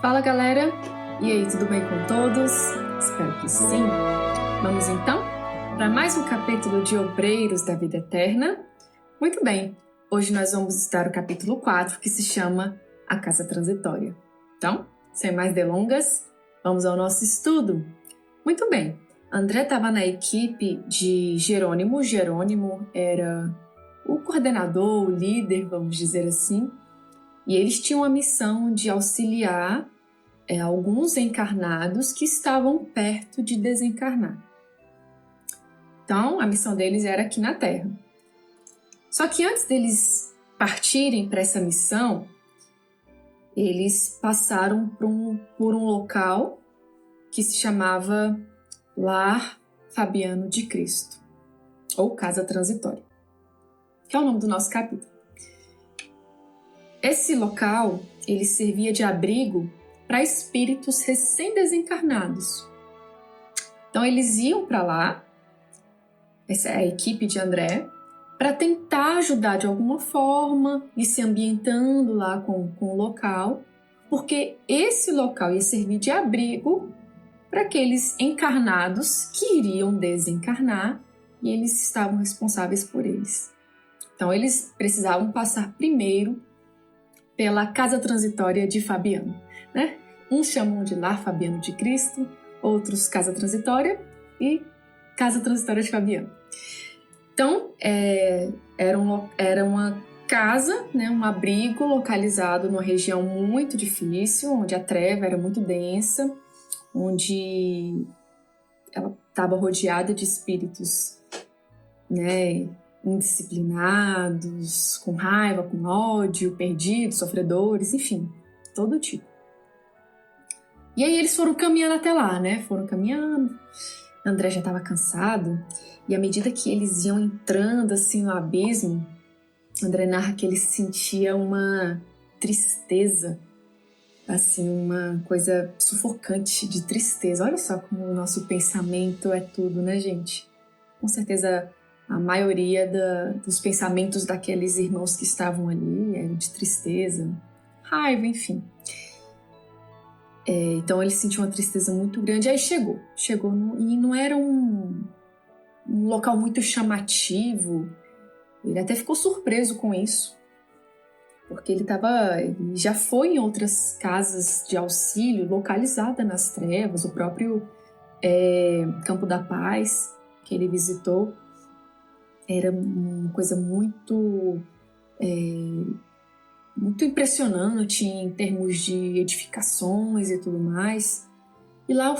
Fala galera, e aí, tudo bem com todos? Espero que sim. Vamos então para mais um capítulo de Obreiros da Vida Eterna? Muito bem, hoje nós vamos estudar o capítulo 4, que se chama A Casa Transitória. Então, sem mais delongas, vamos ao nosso estudo. Muito bem, André estava na equipe de Jerônimo. Jerônimo era o coordenador, o líder, vamos dizer assim, e eles tinham a missão de auxiliar alguns encarnados que estavam perto de desencarnar. Então, a missão deles era aqui na Terra. Só que antes deles partirem para essa missão, eles passaram por um local que se chamava Lar Fabiano de Cristo, ou Casa Transitória, que é o nome do nosso capítulo. Esse local, ele servia de abrigo para espíritos recém-desencarnados. Então, eles iam para lá, essa é a equipe de André, para tentar ajudar de alguma forma e se ambientando lá com o local, porque esse local ia servir de abrigo para aqueles encarnados que iriam desencarnar e eles estavam responsáveis por eles. Então, eles precisavam passar primeiro pela Casa Transitória de Fabiano, né? Uns chamam de Lar Fabiano de Cristo, outros Casa Transitória e Casa Transitória de Fabiano. Então, era uma casa, né, um abrigo localizado numa região muito difícil, onde a treva era muito densa, onde ela estava rodeada de espíritos, né, indisciplinados, com raiva, com ódio, perdidos, sofredores, enfim, todo tipo. E aí eles foram caminhando até lá, né? Foram caminhando. André já estava cansado. E à medida que eles iam entrando assim no abismo, André narra que ele sentia uma tristeza, assim, uma coisa sufocante de tristeza. Olha só como o nosso pensamento é tudo, né, gente? Com certeza a maioria dos pensamentos daqueles irmãos que estavam ali eram de tristeza, raiva, enfim. Então ele sentiu uma tristeza muito grande. Aí chegou e não era um local muito chamativo. Ele até ficou surpreso com isso, porque ele já foi em outras casas de auxílio localizada nas trevas, o próprio Campo da Paz que ele visitou era uma coisa muito impressionante em termos de edificações e tudo mais. E lá,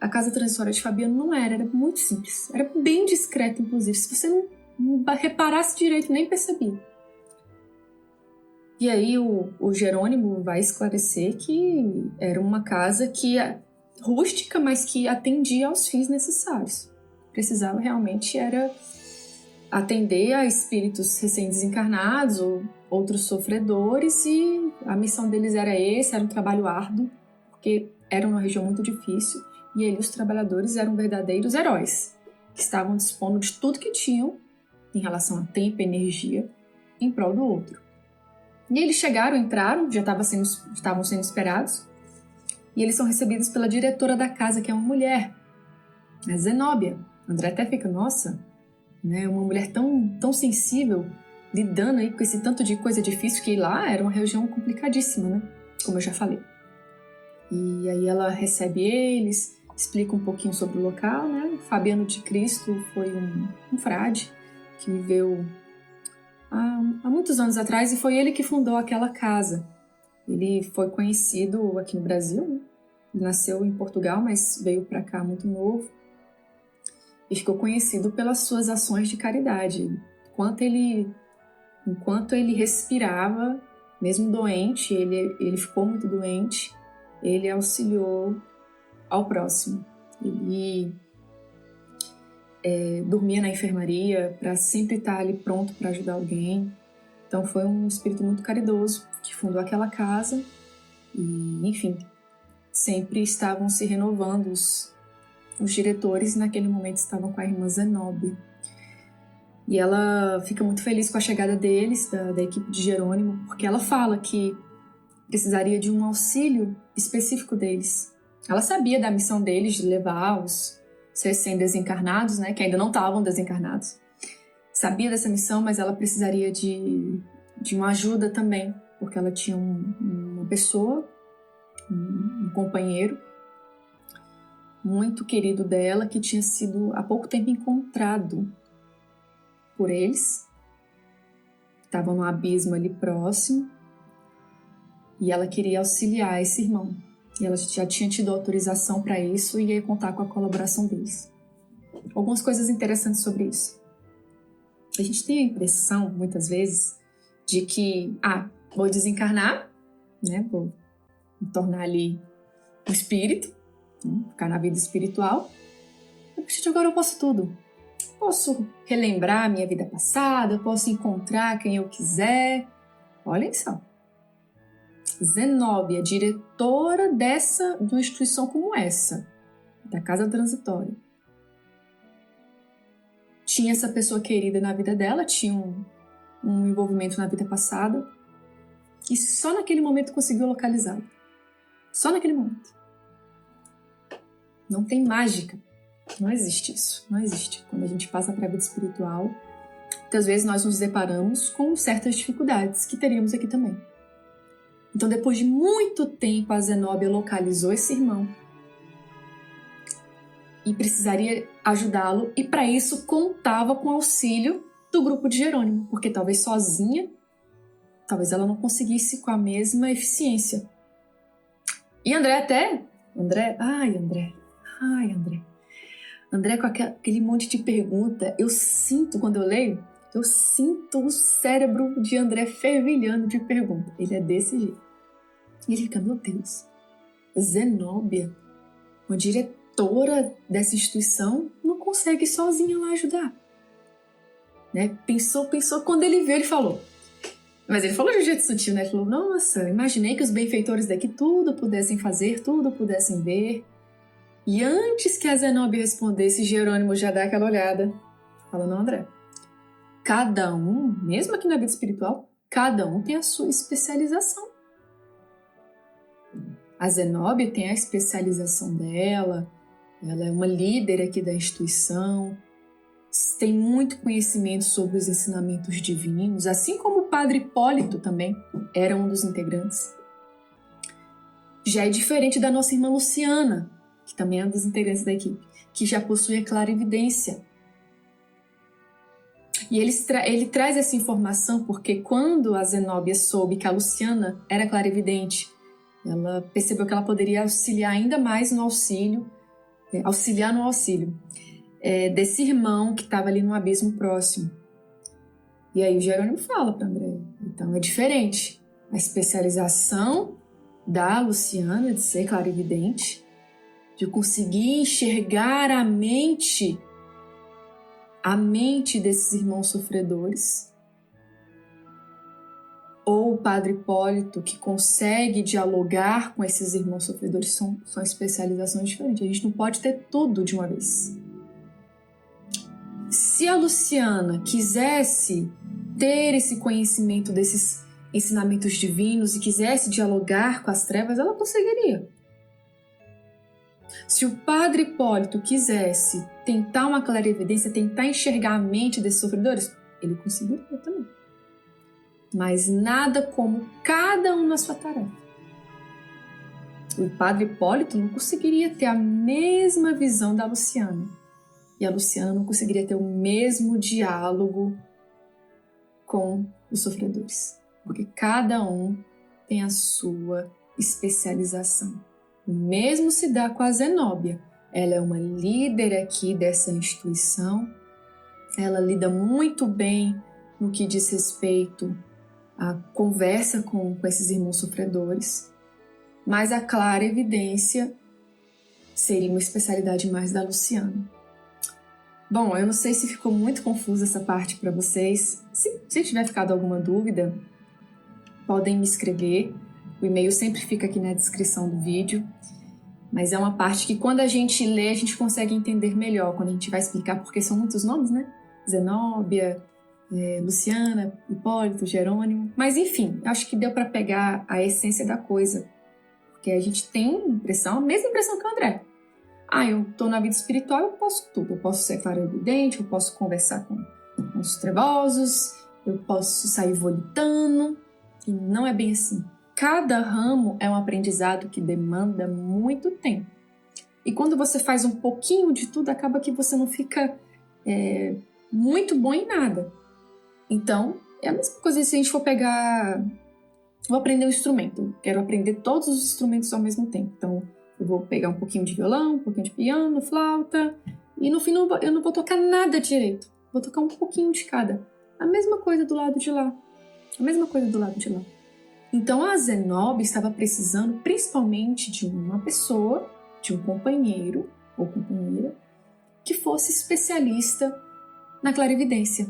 a Casa Transitória de Fabiano não era muito simples. Era bem discreto, inclusive. Se você não reparasse direito, nem percebia. E aí o Jerônimo vai esclarecer que era uma casa rústica, mas que atendia aos fins necessários. Precisava realmente era atender a espíritos recém-desencarnados ou outros sofredores, e a missão deles era um trabalho árduo, porque era uma região muito difícil, e aí os trabalhadores eram verdadeiros heróis, que estavam dispondo de tudo que tinham em relação a tempo e energia em prol do outro. E eles entraram, já estavam sendo esperados, e eles são recebidos pela diretora da casa, que é uma mulher, a Zenóbia. André até fica, nossa, né, uma mulher tão sensível, lidando aí com esse tanto de coisa difícil, que lá era uma região complicadíssima, né? Como eu já falei. E aí ela recebe eles, explica um pouquinho sobre o local, né? Fabiano de Cristo foi um frade que viveu há muitos anos atrás, e foi ele que fundou aquela casa. Ele foi conhecido aqui no Brasil, né? Ele nasceu em Portugal, mas veio para cá muito novo. E ficou conhecido pelas suas ações de caridade. Enquanto ele respirava, mesmo doente, ele ficou muito doente, ele auxiliou ao próximo. Ele dormia na enfermaria para sempre estar ali pronto para ajudar alguém. Então foi um espírito muito caridoso que fundou aquela casa e, enfim, sempre estavam se renovando os diretores, naquele momento estavam com a irmã Zenóbia. E ela fica muito feliz com a chegada deles, da equipe de Jerônimo, porque ela fala que precisaria de um auxílio específico deles. Ela sabia da missão deles de levar os recém-desencarnados, né, que ainda não estavam desencarnados. Sabia dessa missão, mas ela precisaria de uma ajuda também, porque ela tinha uma pessoa, um companheiro muito querido dela, que tinha sido há pouco tempo encontrado por eles. Estavam num abismo ali próximo, e ela queria auxiliar esse irmão. E ela já tinha tido autorização para isso e ia contar com a colaboração deles. Algumas coisas interessantes sobre isso. A gente tem a impressão, muitas vezes, de que, vou desencarnar, né? Vou me tornar ali um espírito, né? Ficar na vida espiritual. Agora eu posso tudo. Posso relembrar a minha vida passada, posso encontrar quem eu quiser. Olhem só. Zenóbia, diretora de uma instituição como essa, da Casa Transitória. Tinha essa pessoa querida na vida dela, tinha um envolvimento na vida passada, e só naquele momento conseguiu localizá-lo. Só naquele momento. Não tem mágica. Não existe isso. Não existe. Quando a gente passa para a vida espiritual, muitas vezes nós nos deparamos com certas dificuldades que teríamos aqui também. Então, depois de muito tempo, a Zenóbia localizou esse irmão e precisaria ajudá-lo, e para isso contava com o auxílio do grupo de Jerônimo, porque talvez sozinha, talvez ela não conseguisse com a mesma eficiência. E André com aquele monte de pergunta, eu sinto, quando eu leio, eu sinto o cérebro de André fervilhando de pergunta. Ele é desse jeito. E ele fica, meu Deus, Zenóbia, uma diretora dessa instituição, não consegue sozinha lá ajudar. Né? Pensou, quando ele viu, ele falou. Mas ele falou de um jeito sutil, né? Ele falou, nossa, imaginei que os benfeitores daqui tudo pudessem fazer, tudo pudessem ver. E antes que a Zenóbia respondesse, Jerônimo já dá aquela olhada. Fala, não, André, cada um, mesmo aqui na vida espiritual, cada um tem a sua especialização. A Zenóbia tem a especialização dela, ela é uma líder aqui da instituição, tem muito conhecimento sobre os ensinamentos divinos, assim como o padre Hipólito também era um dos integrantes. Já é diferente da nossa irmã Luciana, que também é um dos integrantes da equipe, que já possui a clarividência. E ele traz essa informação porque quando a Zenóbia soube que a Luciana era clarividente, ela percebeu que ela poderia auxiliar ainda mais no auxílio, desse irmão que estava ali no abismo próximo. E aí o Jerônimo fala para André, então é diferente. A especialização da Luciana de ser clarividente, de conseguir enxergar a mente desses irmãos sofredores, ou o padre Hipólito, que consegue dialogar com esses irmãos sofredores, são especializações diferentes. A gente não pode ter tudo de uma vez. Se a Luciana quisesse ter esse conhecimento desses ensinamentos divinos e quisesse dialogar com as trevas, ela conseguiria. Se o padre Hipólito quisesse tentar uma clarividência, tentar enxergar a mente desses sofredores, ele conseguiria também. Mas nada como cada um na sua tarefa. O padre Hipólito não conseguiria ter a mesma visão da Luciana. E a Luciana não conseguiria ter o mesmo diálogo com os sofredores. Porque cada um tem a sua especialização. O mesmo se dá com a Zenóbia. Ela é uma líder aqui dessa instituição. Ela lida muito bem no que diz respeito à conversa com esses irmãos sofredores. Mas a clarividência seria uma especialidade mais da Luciana. Bom, eu não sei se ficou muito confusa essa parte para vocês. Se tiver ficado alguma dúvida, podem me escrever. O e-mail sempre fica aqui na descrição do vídeo. Mas é uma parte que quando a gente lê, a gente consegue entender melhor. Quando a gente vai explicar, porque são muitos nomes, né? Zenóbia, Luciana, Hipólito, Jerônimo. Mas enfim, acho que deu para pegar a essência da coisa. Porque a gente tem a mesma impressão que o André. Eu tô na vida espiritual, eu posso tudo. Eu posso ser clarividente, eu posso conversar com os trevosos, eu posso sair volitando. E não é bem assim. Cada ramo é um aprendizado que demanda muito tempo. E quando você faz um pouquinho de tudo, acaba que você não fica muito bom em nada. Então, é a mesma coisa se a gente for pegar... Vou aprender um instrumento. Quero aprender todos os instrumentos ao mesmo tempo. Então, eu vou pegar um pouquinho de violão, um pouquinho de piano, flauta. E no fim, eu não vou tocar nada direito. Vou tocar um pouquinho de cada. A mesma coisa do lado de lá. A mesma coisa do lado de lá. Então, a Zenobia estava precisando principalmente de uma pessoa, de um companheiro ou companheira, que fosse especialista na clarividência.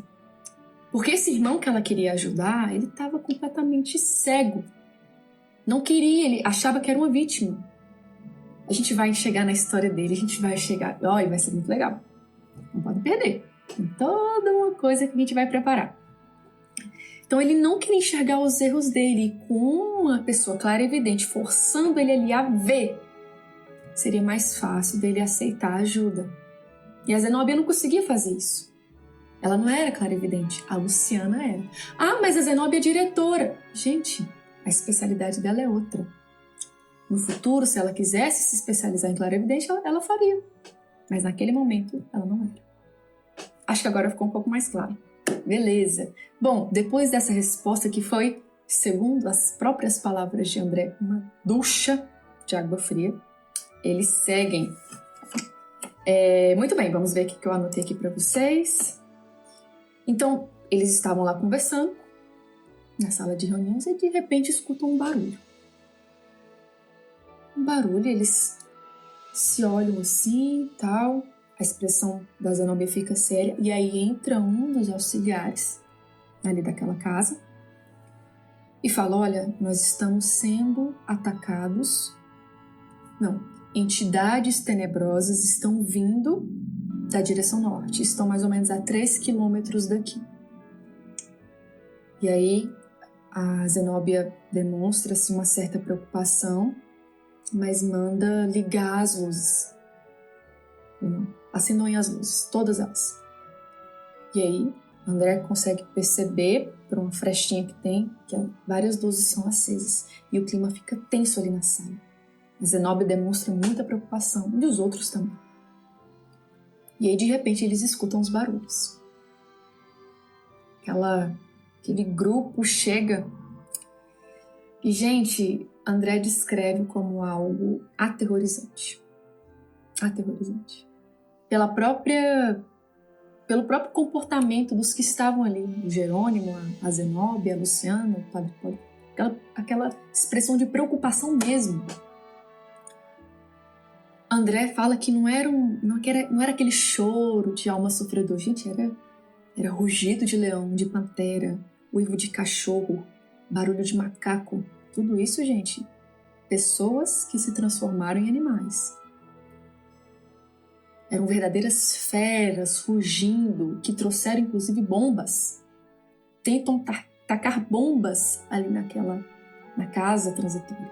Porque esse irmão que ela queria ajudar, ele estava completamente cego. Não queria, ele achava que era uma vítima. A gente vai chegar na história dele, a gente vai chegar... Olha, vai ser muito legal. Não pode perder. Tem toda uma coisa que a gente vai preparar. Então ele não queria enxergar os erros dele. E com uma pessoa clarividente forçando ele ali a ver, seria mais fácil dele aceitar a ajuda. E a Zenobia não conseguia fazer isso. Ela não era clarividente, a Luciana era. Mas a Zenobia é diretora. Gente, a especialidade dela é outra. No futuro, se ela quisesse se especializar em clarividente, ela faria. Mas naquele momento, ela não era. Acho que agora ficou um pouco mais claro. Beleza. Bom, depois dessa resposta que foi, segundo as próprias palavras de André, uma ducha de água fria, eles seguem. Muito bem, vamos ver o que eu anotei aqui para vocês. Então, eles estavam lá conversando na sala de reuniões e de repente escutam um barulho. Um barulho, eles se olham assim e tal. A expressão da Zenobia fica séria. E aí entra um dos auxiliares ali daquela casa e fala: olha, nós estamos sendo atacados. Não, entidades tenebrosas estão vindo da direção norte. Estão mais ou menos a 3 quilômetros daqui. E aí a Zenobia demonstra-se uma certa preocupação, mas manda ligar as luzes. Acendam as luzes, todas elas. E aí André consegue perceber, por uma frestinha que tem, que várias luzes são acesas. E o clima fica tenso ali na sala. A Zenobia demonstra muita preocupação, e os outros também. E aí, de repente, eles escutam os barulhos. Aquele grupo chega. E, gente, André descreve como algo aterrorizante. Aterrorizante. Pelo próprio comportamento dos que estavam ali. O Jerônimo, a Zenobia, a Luciana, o Padre Hipólito. Aquela expressão de preocupação mesmo. André fala que não era aquele choro de alma sofredora. Gente, era rugido de leão, de pantera, uivo de cachorro, barulho de macaco. Tudo isso, gente, pessoas que se transformaram em animais. Eram verdadeiras feras rugindo, que trouxeram inclusive bombas. Tentam tacar bombas ali na casa transitória.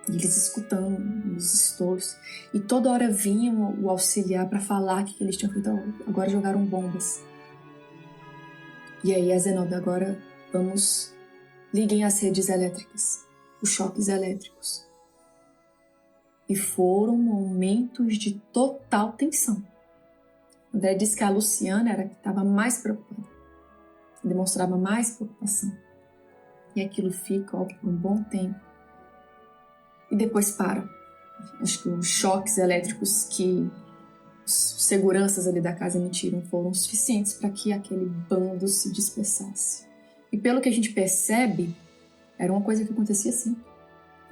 E eles escutando os estouros. E toda hora vinham o auxiliar para falar que eles tinham feito. Agora jogaram bombas. E aí a Zenobia, agora liguem as redes elétricas, os choques elétricos. E foram momentos de total tensão. André disse que a Luciana era a que estava mais preocupada. Demonstrava mais preocupação. E aquilo fica por um bom tempo. E depois para. Acho que os choques elétricos que os seguranças ali da casa emitiram foram suficientes para que aquele bando se dispersasse. E pelo que a gente percebe, era uma coisa que acontecia assim.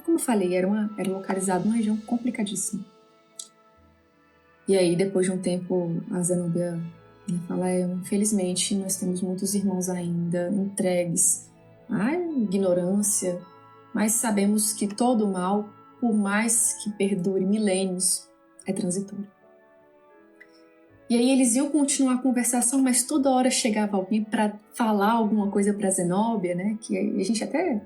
Como eu falei, era localizado numa região complicadíssima. E aí, depois de um tempo, a Zenobia fala: infelizmente, nós temos muitos irmãos ainda entregues à ignorância, mas sabemos que todo mal, por mais que perdure milênios, é transitório. E aí eles iam continuar a conversação, mas toda hora chegava alguém para falar alguma coisa para Zenóbia, né? Que a gente até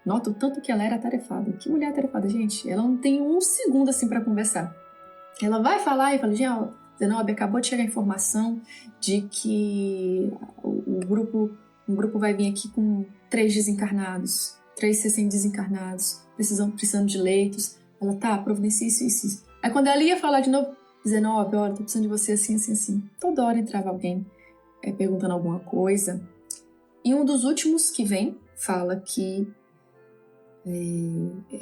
nota o tanto que ela era atarefada. Que mulher atarefada, gente. Ela não tem um segundo assim para conversar. Ela vai falar e fala, gente, ó, Zenóbia, acabou de chegar a informação de que um grupo vai vir aqui com 3 desencarnados, 3 recém-desencarnados, precisando de leitos. Ela, tá, providencia isso. Aí quando ela ia falar de novo, Zenóbia, olha, tô precisando de você assim. Toda hora entrava alguém perguntando alguma coisa. E um dos últimos que vem fala que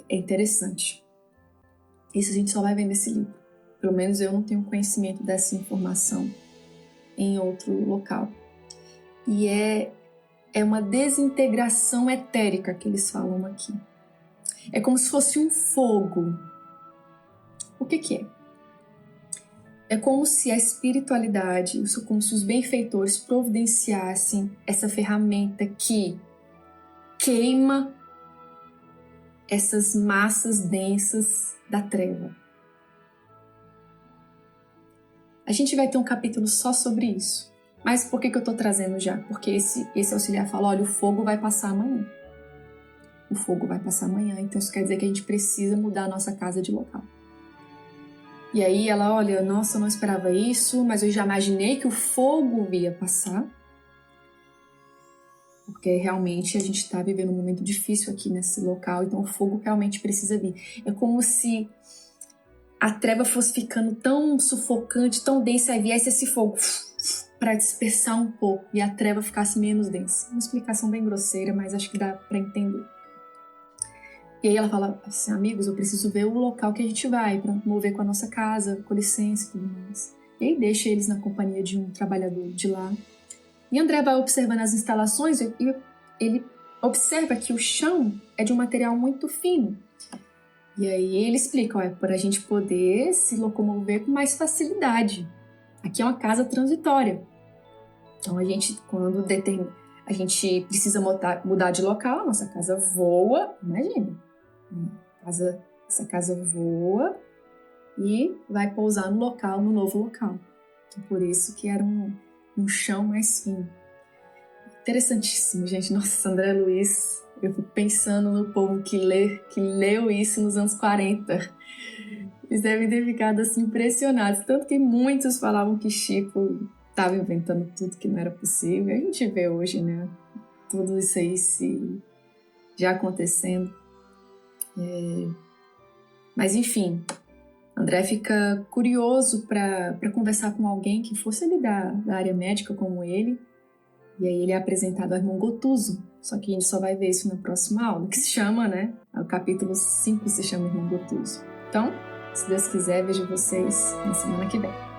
é interessante. Isso a gente só vai ver nesse livro. Pelo menos eu não tenho conhecimento dessa informação em outro local. E é uma desintegração etérica que eles falam aqui. É como se fosse um fogo. O que é? É como se a espiritualidade, como se os benfeitores providenciassem essa ferramenta que queima essas massas densas da treva. A gente vai ter um capítulo só sobre isso. Mas por que eu estou trazendo já? Porque esse auxiliar fala, olha, o fogo vai passar amanhã. O fogo vai passar amanhã, então isso quer dizer que a gente precisa mudar a nossa casa de local. E aí ela, olha, nossa, eu não esperava isso, mas eu já imaginei que o fogo ia passar. Porque realmente a gente está vivendo um momento difícil aqui nesse local, então o fogo realmente precisa vir. É como se a treva fosse ficando tão sufocante, tão densa, e viesse esse fogo para dispersar um pouco e a treva ficasse menos densa. Uma explicação bem grosseira, mas acho que dá para entender. E aí ela fala assim, amigos, eu preciso ver o local que a gente vai para mover com a nossa casa, com licença e tudo mais. E aí deixa eles na companhia de um trabalhador de lá. E André vai observando as instalações e ele observa que o chão é de um material muito fino. E aí ele explica, ó, é para a gente poder se locomover com mais facilidade. Aqui é uma casa transitória. Então a gente, quando a gente precisa mudar de local, a nossa casa voa, imagina. Essa casa voa e vai pousar no novo local. Então, por isso que era um chão mais fino. Interessantíssimo, gente. Nossa, André Luiz, eu fico pensando no povo que leu isso nos anos 40. Eles devem ter ficado assim impressionados. Tanto que muitos falavam que Chico estava inventando tudo que não era possível. A gente vê hoje, né? Tudo isso aí já acontecendo. Mas enfim, André fica curioso para conversar com alguém que fosse ali da área médica como ele. E aí ele é apresentado ao irmão Gotuso. Só que a gente só vai ver isso na próxima aula, que se chama, né? O capítulo 5 se chama Irmão Gotuso. Então, se Deus quiser, vejo vocês na semana que vem.